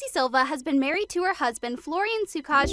Stacey Silva has been married to her husband Florian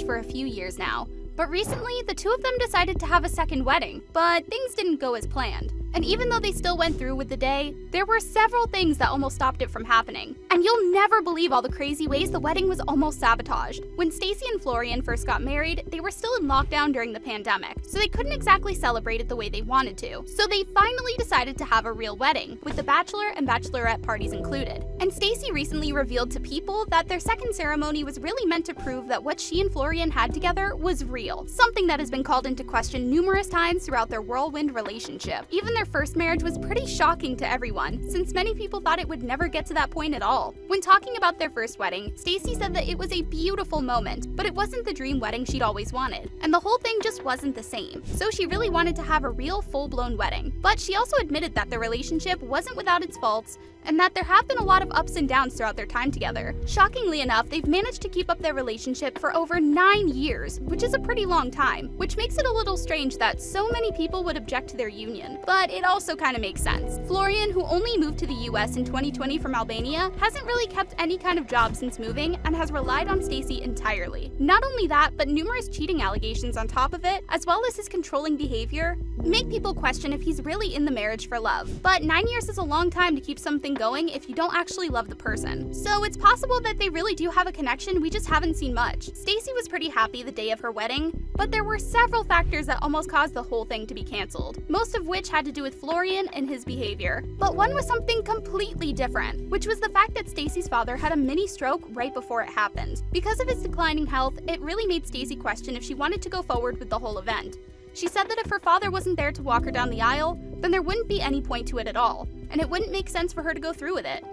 for a few years now, but recently the two of them decided to have a second wedding, but things didn't go as planned. And even though they still went through with the day, there were several things that almost stopped it from happening. And you'll never believe all the crazy ways the wedding was almost sabotaged. When Stacey and Florian first got married, they were still in lockdown during the pandemic, so they couldn't exactly celebrate it the way they wanted to. So they finally decided to have a real wedding, with the bachelor and bachelorette parties included. And Stacey recently revealed to People that their second ceremony was really meant to prove that what she and Florian had together was real, something that has been called into question numerous times throughout their whirlwind relationship. Even their first marriage was pretty shocking to everyone, since many people thought it would never get to that point at all. When talking about their first wedding, Stacey said that it was a beautiful moment, but it wasn't the dream wedding she'd always wanted, and the whole thing just wasn't the same. So she really wanted to have a real full-blown wedding. But she also admitted that their relationship wasn't without its faults, and that there have been a lot of ups and downs throughout their time together. Shockingly enough, they've managed to keep up their relationship for over 9 years, which is a pretty long time, which makes it a little strange that so many people would object to their union. But it also kind of makes sense. Florian, who only moved to the US in 2020 from Albania, hasn't really kept any kind of job since moving and has relied on Stacey entirely. Not only that, but numerous cheating allegations on top of it, as well as his controlling behavior, make people question if he's really in the marriage for love. But 9 years is a long time to keep something going if you don't actually love the person. So it's possible that they really do have a connection, we just haven't seen much. Stacey was pretty happy the day of her wedding, but there were several factors that almost caused the whole thing to be canceled, most of which had to do with Florian and his behavior. But one was something completely different, which was the fact that Stacey's father had a mini stroke right before it happened. Because of his declining health, it really made Stacey question if she wanted to go forward with the whole event. She said that if her father wasn't there to walk her down the aisle, then there wouldn't be any point to it at all, and it wouldn't make sense for her to go through with it.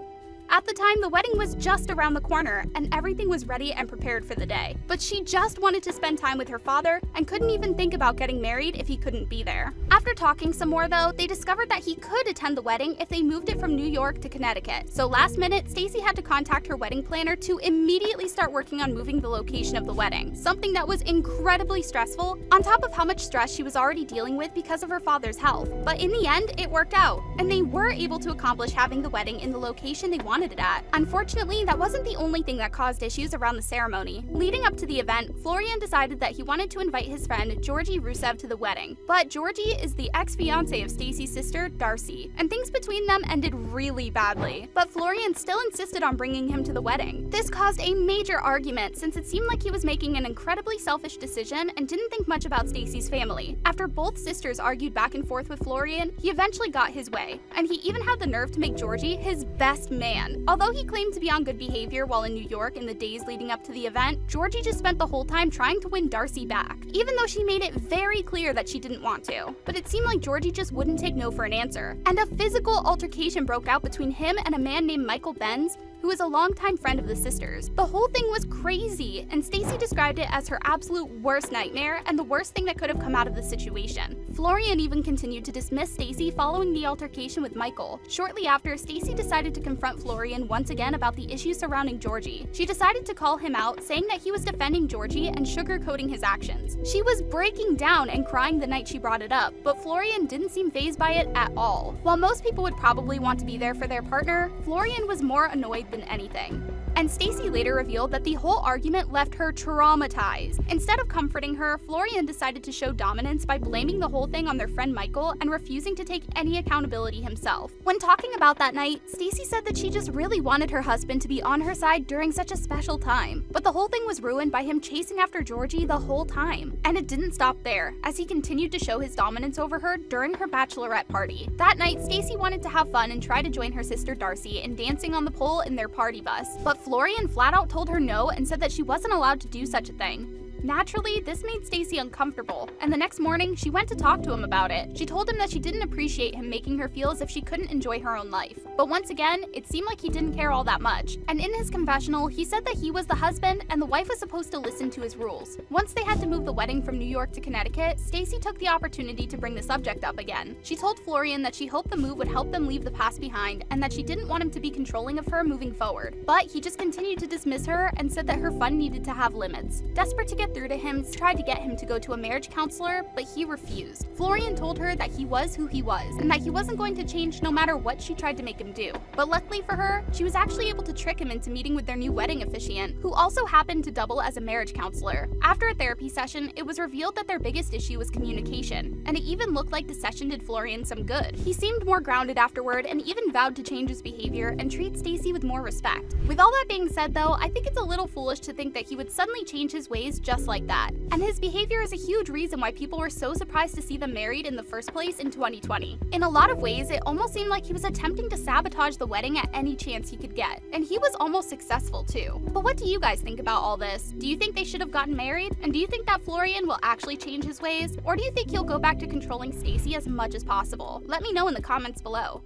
At the time, the wedding was just around the corner, and everything was ready and prepared for the day. But she just wanted to spend time with her father and couldn't even think about getting married if he couldn't be there. After talking some more though, they discovered that he could attend the wedding if they moved it from New York to Connecticut. So last minute, Stacey had to contact her wedding planner to immediately start working on moving the location of the wedding, something that was incredibly stressful, on top of how much stress she was already dealing with because of her father's health. But in the end, it worked out, and they were able to accomplish having the wedding in the location they wanted it at. Unfortunately, that wasn't the only thing that caused issues around the ceremony. Leading up to the event, Florian decided that he wanted to invite his friend Georgie Rusev to the wedding. But Georgie is the ex-fiancé of Stacey's sister, Darcy, and things between them ended really badly. But Florian still insisted on bringing him to the wedding. This caused a major argument since it seemed like he was making an incredibly selfish decision and didn't think much about Stacey's family. After both sisters argued back and forth with Florian, he eventually got his way, and he even had the nerve to make Georgie his best man. Although he claimed to be on good behavior while in New York in the days leading up to the event, Georgie just spent the whole time trying to win Darcy back, even though she made it very clear that she didn't want to. But it seemed like Georgie just wouldn't take no for an answer, and a physical altercation broke out between him and a man named Michael Benz, who is a longtime friend of the sisters. The whole thing was crazy, and Stacey described it as her absolute worst nightmare and the worst thing that could have come out of the situation. Florian even continued to dismiss Stacey following the altercation with Michael. Shortly after, Stacey decided to confront Florian once again about the issues surrounding Georgie. She decided to call him out, saying that he was defending Georgie and sugarcoating his actions. She was breaking down and crying the night she brought it up, but Florian didn't seem fazed by it at all. While most people would probably want to be there for their partner, Florian was more annoyed than anything. And Stacey later revealed that the whole argument left her traumatized. Instead of comforting her, Florian decided to show dominance by blaming the whole thing on their friend Michael and refusing to take any accountability himself. When talking about that night, Stacey said that she just really wanted her husband to be on her side during such a special time. But the whole thing was ruined by him chasing after Georgie the whole time. And it didn't stop there, as he continued to show his dominance over her during her bachelorette party. That night, Stacey wanted to have fun and try to join her sister Darcy in dancing on the pole in their party bus. But Florian flat out told her no and said that she wasn't allowed to do such a thing. Naturally, this made Stacey uncomfortable, and the next morning, she went to talk to him about it. She told him that she didn't appreciate him making her feel as if she couldn't enjoy her own life. But once again, it seemed like he didn't care all that much. And in his confessional, he said that he was the husband and the wife was supposed to listen to his rules. Once they had to move the wedding from New York to Connecticut, Stacey took the opportunity to bring the subject up again. She told Florian that she hoped the move would help them leave the past behind and that she didn't want him to be controlling of her moving forward. But he just continued to dismiss her and said that her fun needed to have limits. Desperate to get through to him, tried to get him to go to a marriage counselor, but he refused. Florian told her that he was who he was, and that he wasn't going to change no matter what she tried to make him do. But luckily for her, she was actually able to trick him into meeting with their new wedding officiant, who also happened to double as a marriage counselor. After a therapy session, it was revealed that their biggest issue was communication, and it even looked like the session did Florian some good. He seemed more grounded afterward and even vowed to change his behavior and treat Stacey with more respect. With all that being said though, I think it's a little foolish to think that he would suddenly change his ways just like that. And his behavior is a huge reason why people were so surprised to see them married in the first place in 2020. In a lot of ways, it almost seemed like he was attempting to sabotage the wedding at any chance he could get. And he was almost successful too. But what do you guys think about all this? Do you think they should have gotten married? And do you think that Florian will actually change his ways? Or do you think he'll go back to controlling Stacey as much as possible? Let me know in the comments below.